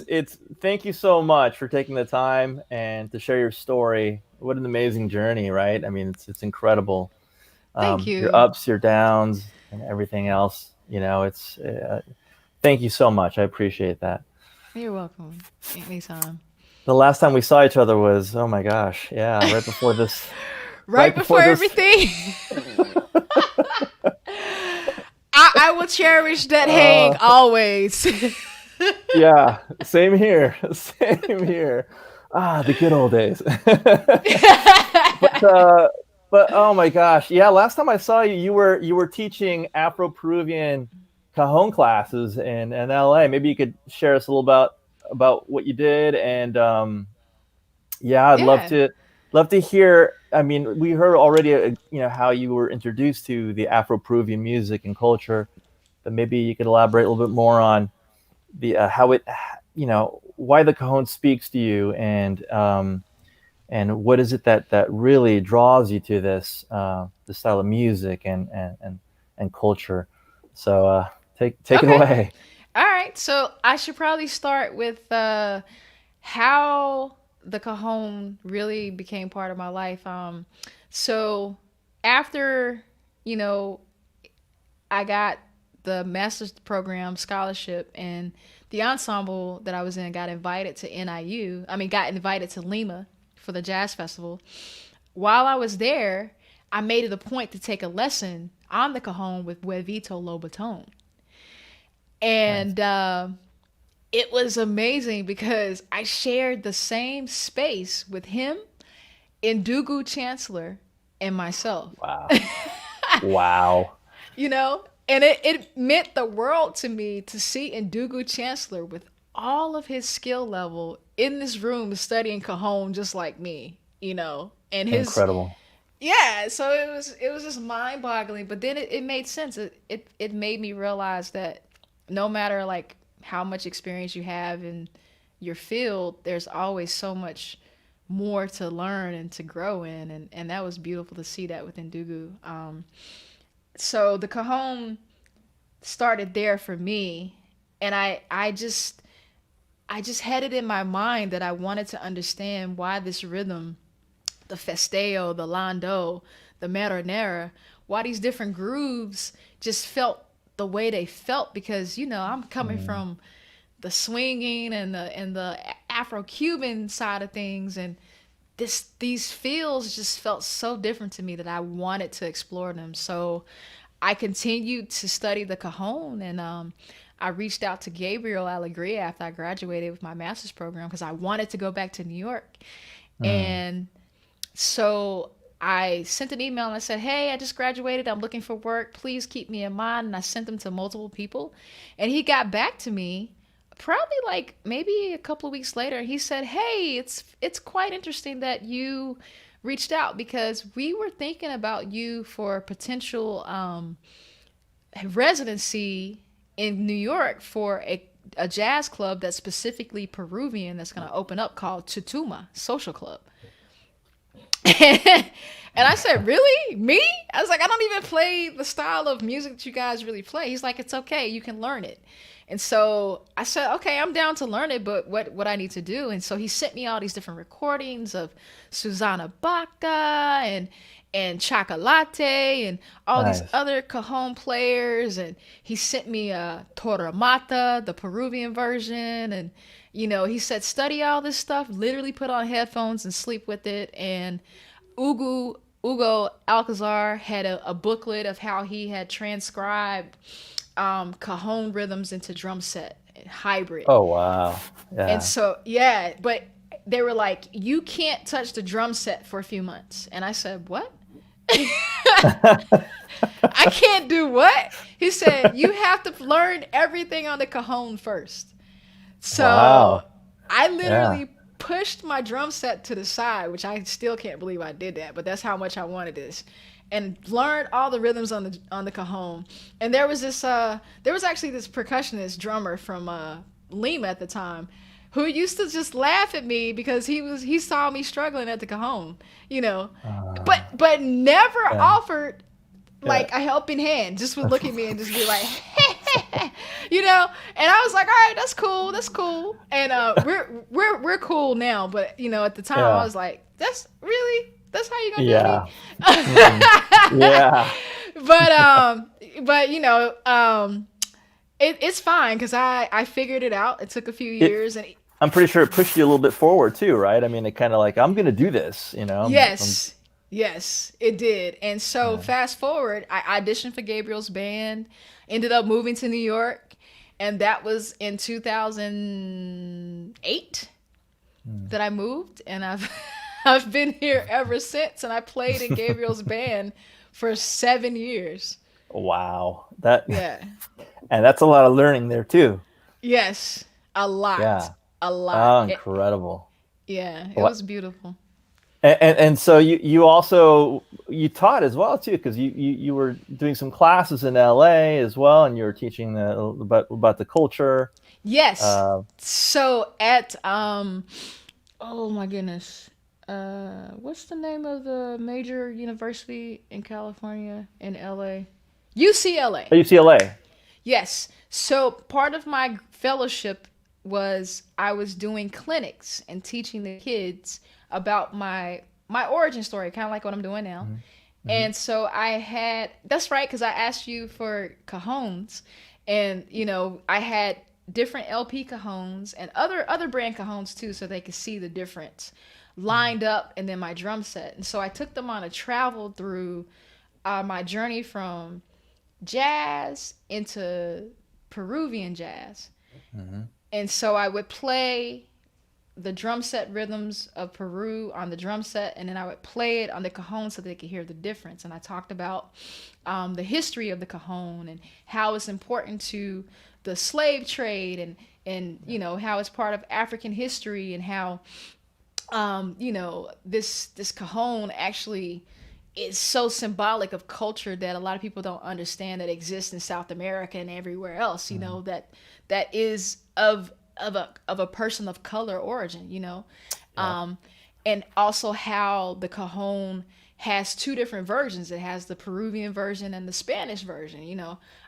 it's thank you so much for taking the time and to share your story. What an amazing journey, right? I mean, it's incredible. Thank Your you. ups, your downs, and everything else. It's thank you so much. I appreciate that. You're welcome. Anytime. The last time we saw each other was, oh my gosh, yeah, right before this, Right right before before this. everything, I will cherish that hang Uh, always. Yeah, same here. Same here. Ah, the good old days. But but oh my gosh, yeah. Last time I saw you, you were teaching Afro-Peruvian cajon classes in LA. Maybe you could share us a little about what you did, and yeah, I'd Yeah. love to hear. I mean, we heard already, how you were introduced to the Afro-Peruvian music and culture, but maybe you could elaborate a little bit more on the how it why the cajon speaks to you, and what is it that really draws you to this style of music and culture. So take it Okay. away. All right. So I should probably start with how the cajon really became part of my life. So after, you know, I got the master's program scholarship, and the ensemble that I was in got invited to NIU. I mean, got invited to Lima for the jazz festival. While I was there, I made it a point to take a lesson on the cajon with 𝗦𝗛𝗘𝗦 Lobaton. Nice. And it was amazing because I shared the same space with him, Ndugu Chancellor, and myself. Wow. Wow. You know? And it meant the world to me to see Ndugu Chancellor with all of his skill level in this room studying cajon just like me, you know? And his Incredible. yeah, so it was just mind boggling. But then it made sense. It made me realize that no matter like how much experience you have in your field, there's always so much more to learn and to grow in, and that was beautiful to see that within Dugu. So the cajon started there for me, and I just had it in my mind that I wanted to understand why this rhythm, the festeo, the lando, the maronera, why these different grooves just felt the way they felt, because I'm coming Mm. from the swinging and the Afro-Cuban side of things, and these feels just felt so different to me that I wanted to explore them. So I continued to study the cajon, and I reached out to Gabriel Alegria after I graduated with my master's program because I wanted to go back to New York. Mm. And so I sent an email and I said, "Hey, I just graduated. I'm looking for work. Please keep me in mind." And I sent them to multiple people. And he got back to me probably like maybe a couple of weeks later. He said, "Hey, it's quite interesting that you reached out because we were thinking about you for potential residency in New York for a jazz club that's specifically Peruvian that's going to open up called Tutuma Social Club." And I said, "Really? Me?" I was like, "I don't even play the style of music that you guys really play." He's like, "It's okay. You can learn it." And so I said, "Okay, I'm down to learn it, but what I need to do." And so he sent me all these different recordings of Susanna Baca and Chocolate and all these Nice. other cajon players. And he sent me Torre Mata, the Peruvian version. And, he said, "Study all this stuff, literally put on headphones and sleep with it." And Ugo Alcazar had a booklet of how he had transcribed cajon rhythms into drum set hybrid. Oh wow. And Yeah. so, yeah, but they were like, "You can't touch the drum set for a few months." And I said, "What?" "I can't do what?" He said, "You have to learn everything on the cajon first." So Wow. I Yeah. literally pushed my drum set to the side, which I still can't believe I did that, but that's how much I wanted this. And learned all the rhythms on the cajon. And there was actually this percussionist drummer from Lima at the time who used to just laugh at me because he saw me struggling at the cajon, you know. Uh, But never yeah. offered Yeah. like a helping hand. Just would look at me and just be like, you know. And I was like, "All right, that's cool." And we're cool now, but at the time I Yeah. was like, that's how you gonna do me? Yeah. Mm. Yeah. but but it's fine because I figured it out. It took a few It. years, and I'm pretty sure it pushed you a little bit forward too, right? I mean, it kind of like I'm gonna do this, you know. yes, yes, it did. And so Yeah. fast forward, I auditioned for Gabriel's band, ended up moving to New York, and that was in 2008 Mm. that I moved, and I've I've been here ever since, and I played in Gabriel's band for 7 years. Wow. That Yeah. and that's a lot of learning there too. Yes, a lot, Yeah. a lot. Oh, incredible. Yeah, it Well, was beautiful. and so you also you taught as well too, because you were doing some classes in LA as well, and you were teaching about the culture. Yes. Uh, So at oh my goodness. What's the name of the major university in California in LA? UCLA. UCLA. Yes. So part of my fellowship was I was doing clinics and teaching the kids about my origin story, kind of like what I'm doing now. Mhm. Mhm. And so that's right, because I asked you for cajones, and I had different LP cajones and other brand cajones too, so they could see the difference lined up, and then my drum set. And so I took them on a travel through my journey from jazz into Peruvian jazz. Mhm. And so I would play the drum set rhythms of Peru on the drum set, and then I would play it on the cajon so they could hear the difference. And I talked about the history of the cajon and how it's important to the slave trade, and how it's part of African history, and how this cajon actually is so symbolic of culture that a lot of people don't understand that exists in South America and everywhere else. Mm. That is of a person of color origin. Yeah. Um, and also how the cajon has two different versions. It has the Peruvian version and the Spanish version.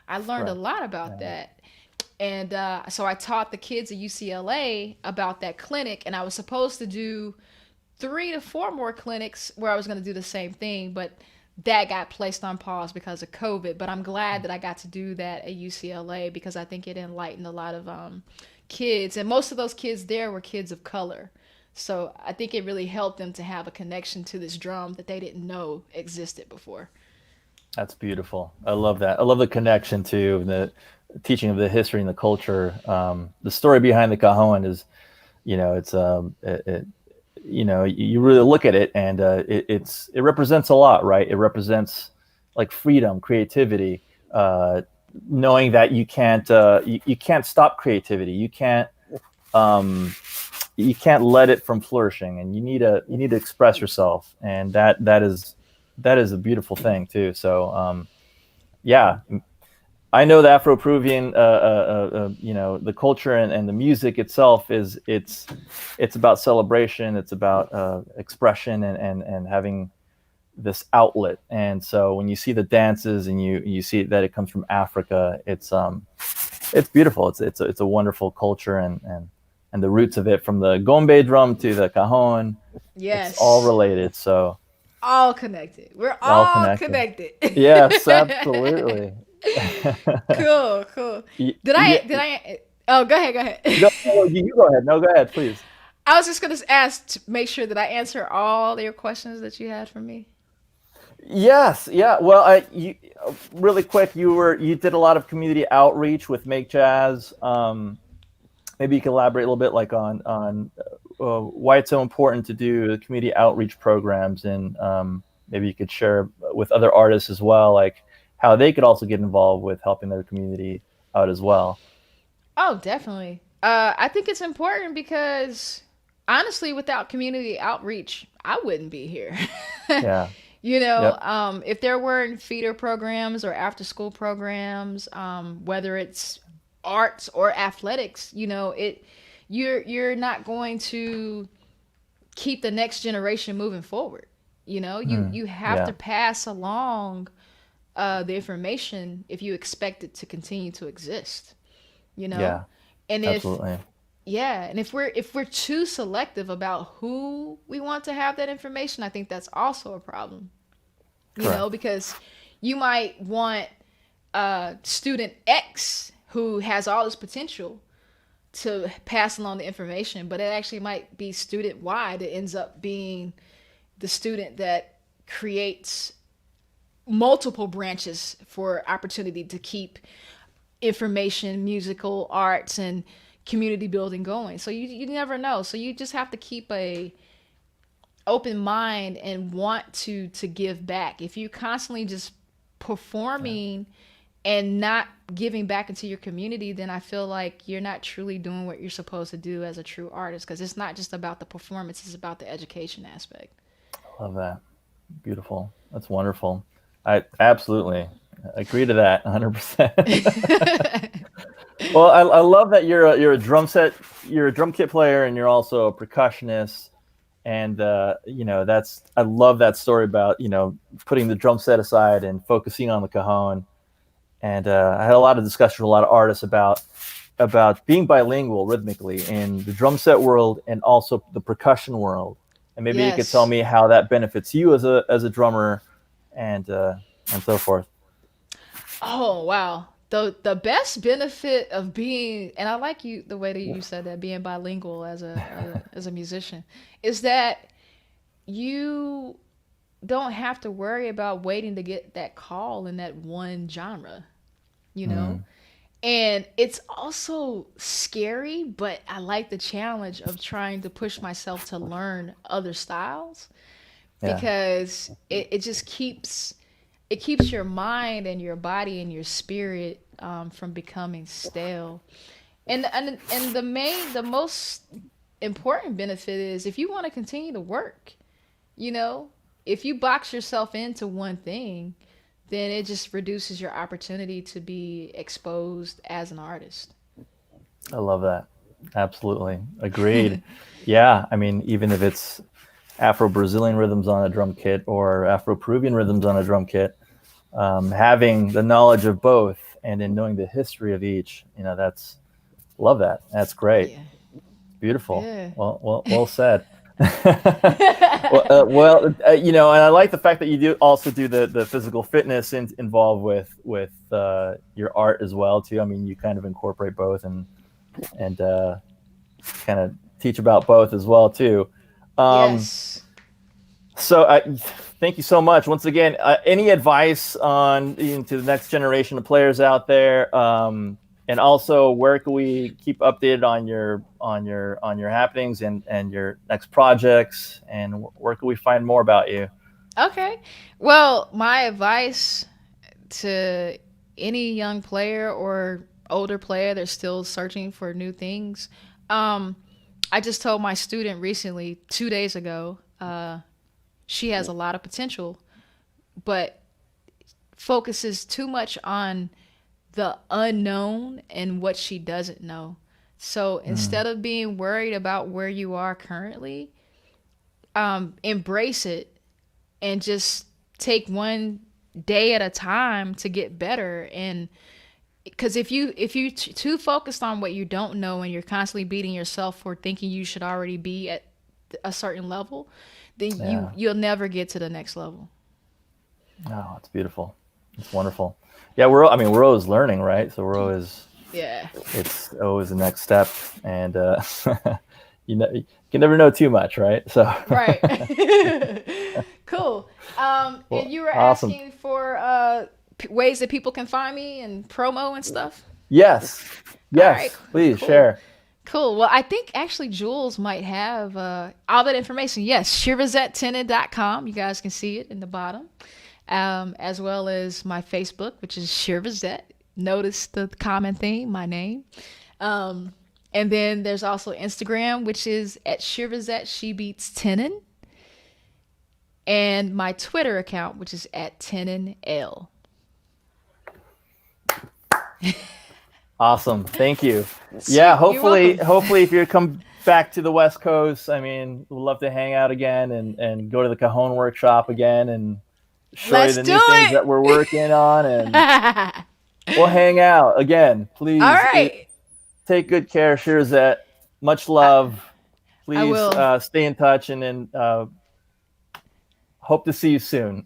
I learned a Correct. lot about Yeah. that. And so I taught the kids at UCLA about that clinic, and I was supposed to do 3 to 4 more clinics where I was going to do the same thing, but that got placed on pause because of COVID. But I'm glad that I got to do that at UCLA because I think it enlightened a lot of kids, and most of those kids there were kids of color. So I think it really helped them to have a connection to this drum that they didn't know existed before. That's beautiful. I love that. I love the connection to the teaching of the history and the culture. The story behind the cajon is, it's you really look at it, and it represents a lot, right? It represents like freedom, creativity, knowing that you can't stop creativity. Um, you can't let it from flourishing, and you need to express yourself, and that is a beautiful thing too. So yeah, I know the Afro-Peruvian, the culture and the music itself it's about celebration. It's about expression and having this outlet. And so when you see the dances and you see that it comes from Africa, it's beautiful. It's a wonderful culture and the roots of it from the gombe drum to the cajon, it's all Yes, related. So all connected. We're all all connected. connected. Yes, absolutely. Cool, cool. Did I Yeah, did I Oh, go ahead, go no, ahead. no, you go ahead. No, go ahead, please. I was just gonna ask to make sure that I answer all your questions that you had for me. Yes, yeah. Well, really quick, you did a lot of community outreach with Make Jazz. Maybe you can elaborate a little bit, like on why it's so important to do the community outreach programs, and maybe you could share with other artists as well, like how they could also get involved with helping their community out as well. Oh, definitely. I think it's important because honestly, without community outreach, I wouldn't be here. Yeah. Yep. If there weren't feeder programs or after school programs, whether it's arts or athletics, you're not going to keep the next generation moving forward. You have to Yeah. pass along the information if you expect it to continue to exist. you know Yeah. and if Absolutely. yeah, and if we're too selective about who we want to have that information, I think that's also a problem. Correct. Because you might want student X who has all this potential to pass along the information, but it actually might be student Y that ends up being the student that creates multiple branches for opportunity to keep information, musical arts, and community building going. So you never know. So you just have to keep a open mind and want to give back. If you constantly just Yeah. performing and not giving back into your community, then I feel like you're not truly doing what you're supposed to do as a true artist, because it's not just about the performance, it's about the education aspect. Love that. Beautiful. That's wonderful. I absolutely agree to that 100%. Well, I love that you're a drum kit player, and you're also a percussionist. And that's I love that story about putting the drum set aside and focusing on the cajon. And I had a lot of discussion with a lot of artists about being bilingual rhythmically in the drum set world and also the percussion world. And maybe you could tell Yes. me how that benefits you as a drummer, and so forth. Oh wow. The best benefit of being, and I like you the way that you said that, being bilingual as a musician, is that you don't have to worry about waiting to get that call in that one genre, you know? Mm, And it's also scary, but I like the challenge of trying to push myself to learn other styles, yeah, because it keeps your mind and your body and your spirit from becoming stale. And the most important benefit is if you want to continue to work, you know, if you box yourself into one thing, then it just reduces your opportunity to be exposed as an artist. I love that. Absolutely. Agreed. Yeah. I mean, even if it's Afro-Brazilian rhythms on a drum kit or Afro-Peruvian rhythms on a drum kit, having the knowledge of both and in knowing the history of each, that's, love that. That's great. Yeah. Beautiful. Yeah. Well said. And I like the fact that you do also do the physical fitness involved with your art as well too. I mean, you kind of incorporate both and kind of teach about both as well too. Yes. So thank you so much once again. Any advice on to the next generation of players out there? And also, where can we keep updated on your happenings and your next projects? And where can we find more about you? Okay. Well, my advice to any young player or older player that's still searching for new things, I just told my student recently, 2 days ago, she has a lot of potential, but focuses too much on the unknown and what she doesn't know. So instead of being worried about where you are currently, embrace it and just take one day at a time to get better. And because if you too focused on what you don't know and you're constantly beating yourself for thinking you should already be at a certain level, then you'll never get to the next level. Oh, it's beautiful. It's wonderful. Yeah, we're always learning, right? So we're always, it's always the next step, and you can never know too much, right? So right. Cool. Well, and you were awesome. asking for ways that people can find me and promo and stuff. Yes. All right, Please cool. share. Cool. Well, I think actually Jules might have all that information. Yes, ShirazetteTinnin.com. You guys can see it in the bottom. As well as my Facebook, which is Shirazette. Notice the common theme, my name. And then there's also Instagram, which is at Shirazette She Beats Tinnin. And my Twitter account, which is at TinninL. Awesome. Thank you. Sweet, Yeah, hopefully if you come back to the West Coast, I mean, we'd love to hang out again and go to the Cajon workshop again and show you the new things that we're working on, and we'll hang out again. Please. All right. Take good care, Shirazette. Much love. Please stay in touch, and then hope to see you soon.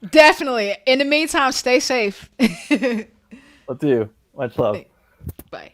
Definitely. In the meantime, stay safe. Will do. Much love. Bye.